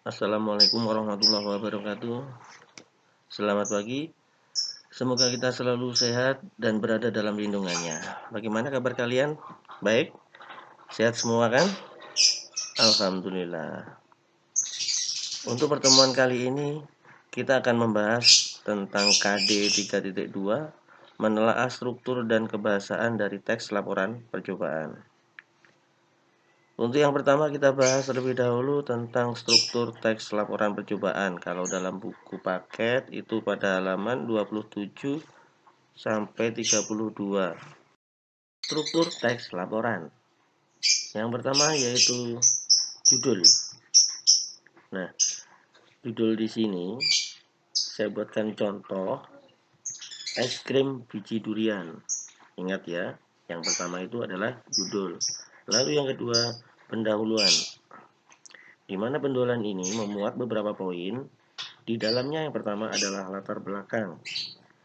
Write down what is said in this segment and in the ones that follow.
Assalamualaikum warahmatullahi wabarakatuh. Selamat pagi. Semoga kita selalu sehat dan berada dalam lindungannya. Bagaimana kabar kalian? Baik? Sehat semua kan? Alhamdulillah. Untuk pertemuan kali ini kita akan membahas tentang KD 3.2, menelaah struktur dan kebahasaan dari teks laporan percobaan. Untuk yang pertama kita bahas terlebih dahulu tentang struktur teks laporan percobaan. Kalau dalam buku paket itu pada halaman 27 sampai 32. Struktur teks laporan. Yang pertama yaitu judul. Nah, judul di sini saya buatkan contoh es krim biji durian. Ingat ya, yang pertama itu adalah judul. Lalu yang kedua, pendahuluan. Di mana penjualan ini memuat beberapa poin. Di dalamnya yang pertama adalah latar belakang.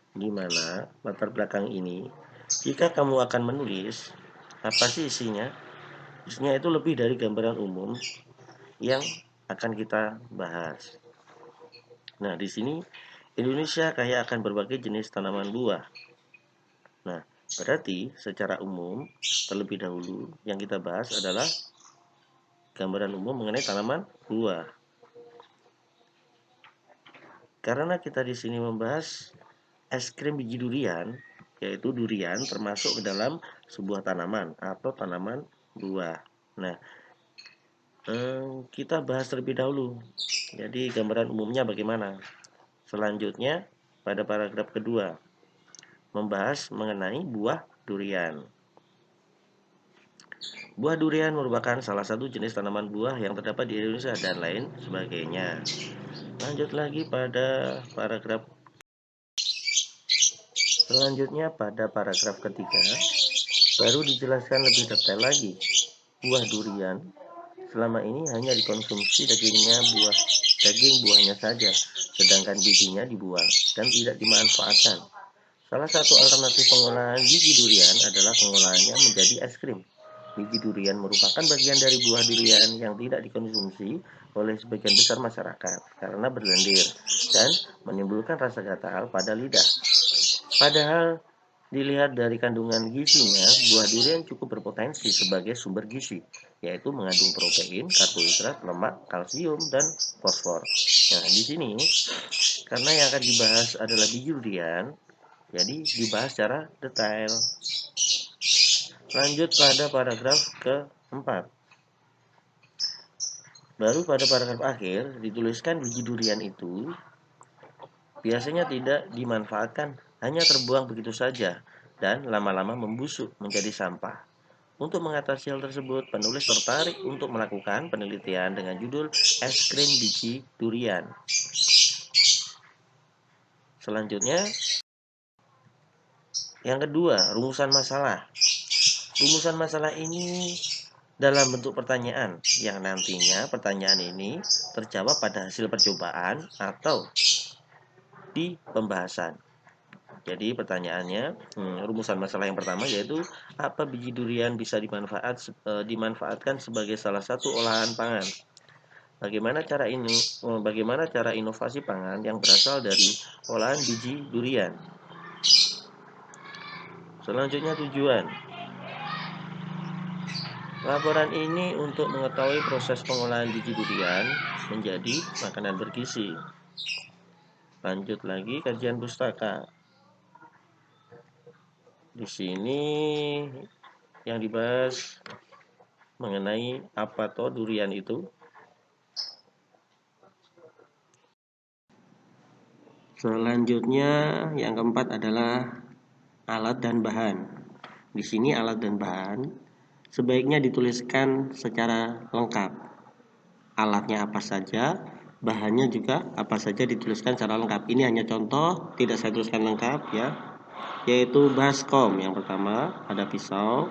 Di mana latar belakang ini, jika kamu akan menulis, apa sih isinya? Isinya itu lebih dari gambaran umum yang akan kita bahas. Nah, di sini Indonesia kaya akan berbagai jenis tanaman buah. Nah, berarti secara umum terlebih dahulu yang kita bahas adalah gambaran umum mengenai tanaman buah. Karena kita di sini membahas es krim biji durian, yaitu durian termasuk ke dalam sebuah tanaman atau tanaman buah. Nah, kita bahas terlebih dahulu. Jadi gambaran umumnya bagaimana? Selanjutnya pada paragraf kedua membahas mengenai buah durian. Buah durian merupakan salah satu jenis tanaman buah yang terdapat di Indonesia dan lain sebagainya. Lanjut lagi pada paragraf selanjutnya pada paragraf ketiga baru dijelaskan lebih detail lagi. Buah durian selama ini hanya dikonsumsi daging buahnya saja, sedangkan bijinya dibuang dan tidak dimanfaatkan. Salah satu alternatif pengolahan biji durian adalah pengolahannya menjadi es krim. Biji durian merupakan bagian dari buah durian yang tidak dikonsumsi oleh sebagian besar masyarakat karena berlendir dan menimbulkan rasa gatal pada lidah. Padahal dilihat dari kandungan gizinya, buah durian cukup berpotensi sebagai sumber gizi, yaitu mengandung protein, karbohidrat, lemak, kalsium, dan fosfor. Nah, di sini karena yang akan dibahas adalah biji durian, jadi dibahas secara detail. Lanjut pada paragraf keempat. Baru pada paragraf akhir dituliskan biji durian itu biasanya tidak dimanfaatkan, hanya terbuang begitu saja dan lama-lama membusuk menjadi sampah. Untuk mengatasi hal tersebut, penulis tertarik untuk melakukan penelitian dengan judul es krim biji durian. Selanjutnya, yang kedua, rumusan masalah. Rumusan masalah ini dalam bentuk pertanyaan yang nantinya pertanyaan ini terjawab pada hasil percobaan atau di pembahasan. Jadi pertanyaannya, rumusan masalah yang pertama yaitu apa biji durian bisa dimanfaatkan sebagai salah satu olahan pangan. Bagaimana cara inovasi pangan yang berasal dari olahan biji durian. Selanjutnya tujuan. Laporan ini untuk mengetahui proses pengolahan biji durian menjadi makanan bergizi. Lanjut lagi kajian pustaka. Di sini yang dibahas mengenai apa toh durian itu. Selanjutnya yang keempat adalah alat dan bahan. Di sini alat dan bahan sebaiknya dituliskan secara lengkap. Alatnya apa saja, bahannya juga apa saja dituliskan secara lengkap. Ini hanya contoh, tidak saya tuliskan lengkap ya. Yaitu baskom yang pertama, ada pisau,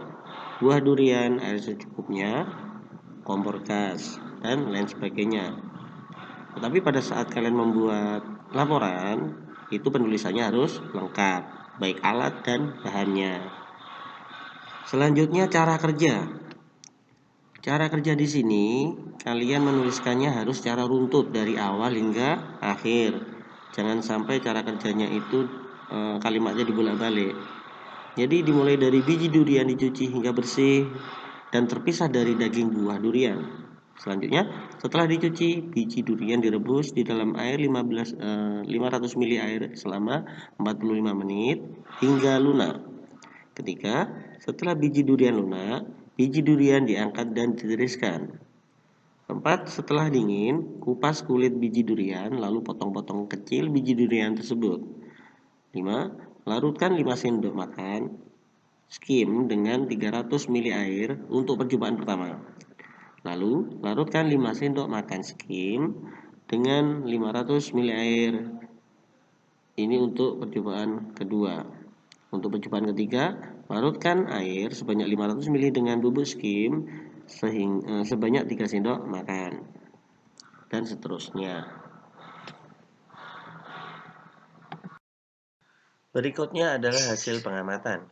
buah durian, air secukupnya, kompor gas, dan lain sebagainya. Tetapi pada saat kalian membuat laporan, itu penulisannya harus lengkap, baik alat dan bahannya. Selanjutnya cara kerja. Cara kerja di sini, kalian menuliskannya harus secara runtut dari awal hingga akhir. Jangan sampai cara kerjanya itu kalimatnya dibolak-balik. Jadi dimulai dari biji durian dicuci hingga bersih dan terpisah dari daging buah durian. Selanjutnya, setelah dicuci, biji durian direbus di dalam air 500 ml air selama 45 menit hingga lunak. Ketiga, setelah biji durian lunak, biji durian diangkat dan ditiriskan. Keempat, setelah dingin, kupas kulit biji durian lalu potong-potong kecil biji durian tersebut. 5. Larutkan 5 sendok makan skim dengan 300 ml air untuk percobaan pertama. Lalu, larutkan 5 sendok makan skim dengan 500 ml air. Ini untuk percobaan kedua. Untuk percobaan ketiga, larutkan air sebanyak 500 ml dengan bubuk skim sebanyak 3 sendok makan. Dan seterusnya. Berikutnya adalah hasil pengamatan.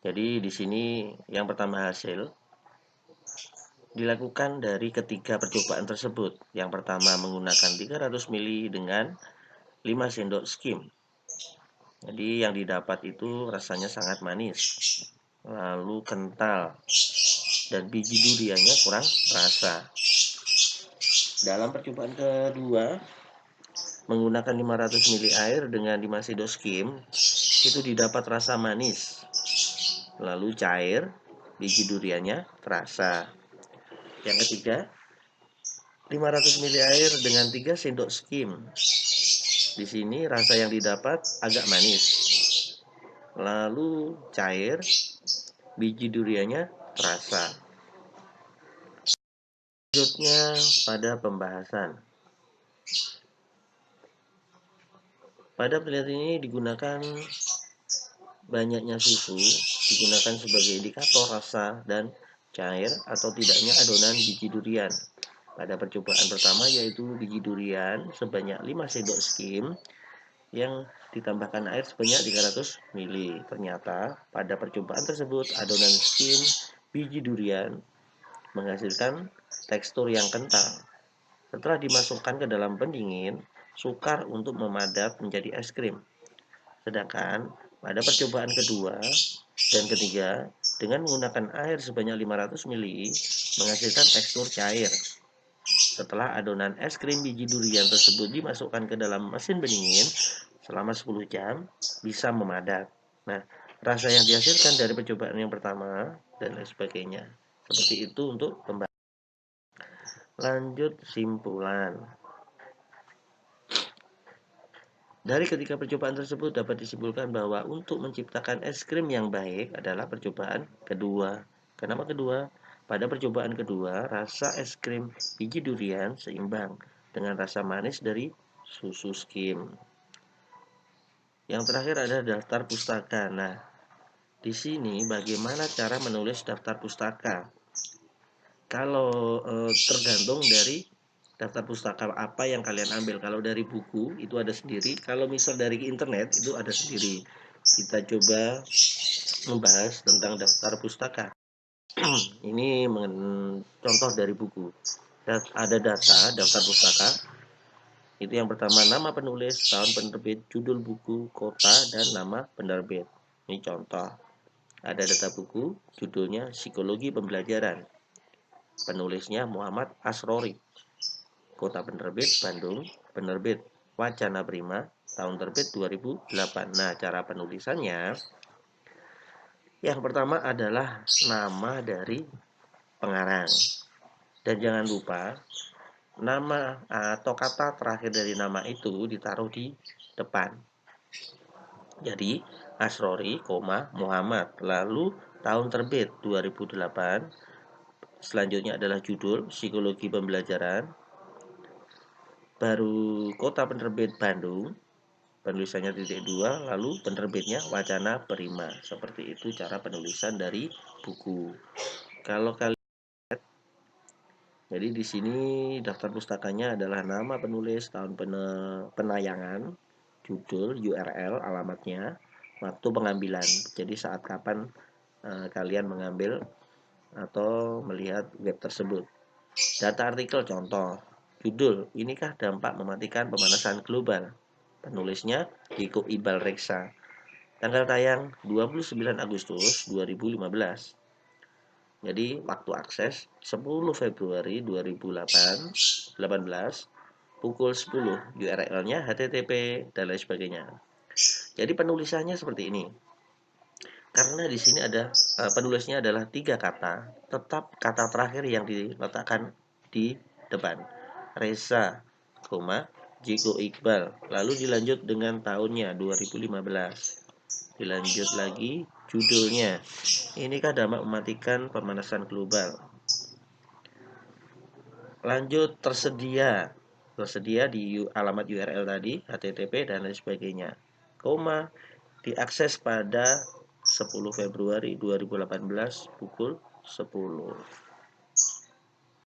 Jadi di sini yang pertama hasil dilakukan dari ketiga percobaan tersebut. Yang pertama menggunakan 300 ml dengan 5 sendok skim. Jadi yang didapat itu rasanya sangat manis, lalu kental, dan biji duriannya kurang rasa. Dalam percobaan kedua, menggunakan 500 ml air dengan 5 sendok skim, itu didapat rasa manis, lalu cair, biji duriannya terasa. Yang ketiga, 500 ml air dengan 3 sendok skim. Di sini rasa yang didapat agak manis, lalu cair, biji duriannya terasa. Selanjutnya pada pembahasan. Pada penelitian ini digunakan banyaknya susu digunakan sebagai indikator rasa dan cair atau tidaknya adonan biji durian. Pada percobaan pertama yaitu biji durian sebanyak 5 sendok skim yang ditambahkan air sebanyak 300 ml. Ternyata pada percobaan tersebut adonan skim biji durian menghasilkan tekstur yang kental. Setelah dimasukkan ke dalam pendingin, sukar untuk memadat menjadi es krim. Sedangkan pada percobaan kedua dan ketiga, dengan menggunakan air sebanyak 500 ml, menghasilkan tekstur cair. Setelah adonan es krim biji durian tersebut dimasukkan ke dalam mesin pendingin selama 10 jam, bisa memadat. Nah, rasa yang dihasilkan dari percobaan yang pertama dan lain sebagainya. Seperti itu untuk pembahasan. Lanjut simpulan. Dari ketiga percobaan tersebut dapat disimpulkan bahwa untuk menciptakan es krim yang baik adalah percobaan kedua. Kenapa kedua? Pada percobaan kedua, rasa es krim biji durian seimbang dengan rasa manis dari susu skim. Yang terakhir adalah daftar pustaka. Nah, di sini bagaimana cara menulis daftar pustaka? Kalau tergantung dari daftar pustaka apa yang kalian ambil. Kalau dari buku itu ada sendiri, kalau misal dari internet itu ada sendiri. Kita coba membahas tentang daftar pustaka. Ini contoh dari buku. Ada data daftar pustaka. Itu yang pertama nama penulis, tahun penerbit, judul buku, kota, dan nama penerbit. Ini contoh. Ada data buku, judulnya Psikologi Pembelajaran. Penulisnya Muhammad Asrori. Kota penerbit Bandung, penerbit Wacana Prima, tahun terbit 2008. Nah, cara penulisannya yang pertama adalah nama dari pengarang. Dan jangan lupa nama atau kata terakhir dari nama itu ditaruh di depan. Jadi Asrori, Muhammad. Lalu tahun terbit 2008. Selanjutnya adalah judul Psikologi Pembelajaran. Baru kota penerbit Bandung, penulisannya titik 2, lalu penerbitnya Wacana Prima. Seperti itu cara penulisan dari buku. Kalau kalian jadi di sini daftar pustakanya adalah nama penulis, tahun penayangan, judul, URL, alamatnya, waktu pengambilan. Jadi saat kapan kalian mengambil atau melihat web tersebut. Data artikel contoh, judul, inikah dampak mematikan pemanasan global? Penulisnya Diko Ibal Reksa. Tanggal tayang 29 Agustus 2015. Jadi waktu akses 10 Februari 2018 pukul 10. URL-nya http dan lain sebagainya. Jadi penulisannya seperti ini. Karena di sini ada penulisnya adalah 3 kata, tetap kata terakhir yang diletakkan di depan. Reza, Jiko Iqbal. Lalu dilanjut dengan tahunnya 2015. Dilanjut lagi judulnya. Inikah dampak mematikan pemanasan global? Lanjut tersedia di alamat URL tadi, http dan lain sebagainya. Diakses pada 10 Februari 2018 pukul 10.